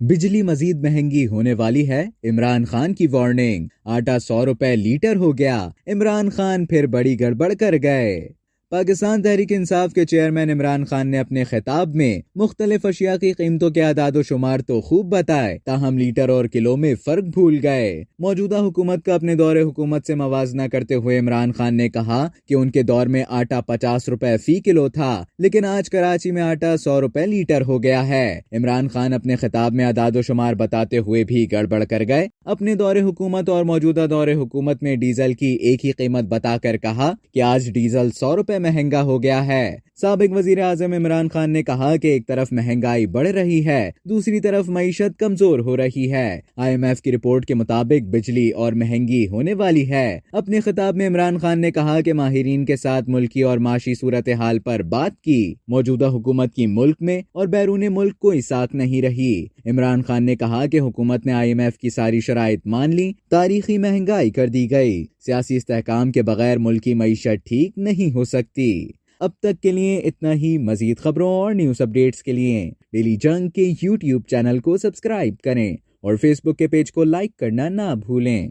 बिजली मजीद महंगी होने वाली है, इमरान खान की वार्निंग। आटा 100 रुपए लीटर हो गया, इमरान खान फिर बड़ी गड़बड़ कर गए। पाकिस्तान तहरीक इंसाफ के चेयरमैन इमरान खान ने अपने खिताब में मुख्तलिफ अशिया की कीमतों के आदाद शुमार तो खूब बताए, ताहम लीटर और किलो में फर्क भूल गए। मौजूदा हुकूमत का अपने दौरे हुकूमत से मवाजना करते हुए इमरान खान ने कहा कि उनके दौर में आटा 50 रुपए फी किलो था, लेकिन आज कराची में आटा 100 रुपए लीटर हो गया है। इमरान खान अपने खिताब में आदाद शुमार बताते हुए भी गड़बड़ कर गए। अपने दौरे हुकूमत और मौजूदा दौरे हुकूमत में डीजल की एक ही कीमत बताकर कहा कि आज डीजल 100 रुपए महंगा हो गया है। साबिक वजीर आजम इमरान खान ने कहा कि एक तरफ महंगाई बढ़ रही है, दूसरी तरफ मईशत कमजोर हो रही है। IMF की रिपोर्ट के मुताबिक बिजली और महंगी होने वाली है। अपने खिताब में इमरान खान ने कहा कि माहिरीन के साथ मुल्की और माशी सूरत हाल पर बात की। मौजूदा हुकूमत की मुल्क में और बैरून मुल्क कोई साख नहीं रही। इमरान खान ने कहा कि हुकूमत ने IMF की सारी शराइत मान ली, तारीखी महंगाई कर दी गई। सियासी इस्तेहकाम के बगैर मुल्की मईशत ठीक नहीं हो सकती। अब तक के लिए इतना ही। मजीद खबरों और न्यूज़ अपडेट्स के लिए डेली जंग के YouTube चैनल को सब्सक्राइब करें और Facebook के पेज को लाइक करना ना भूलें।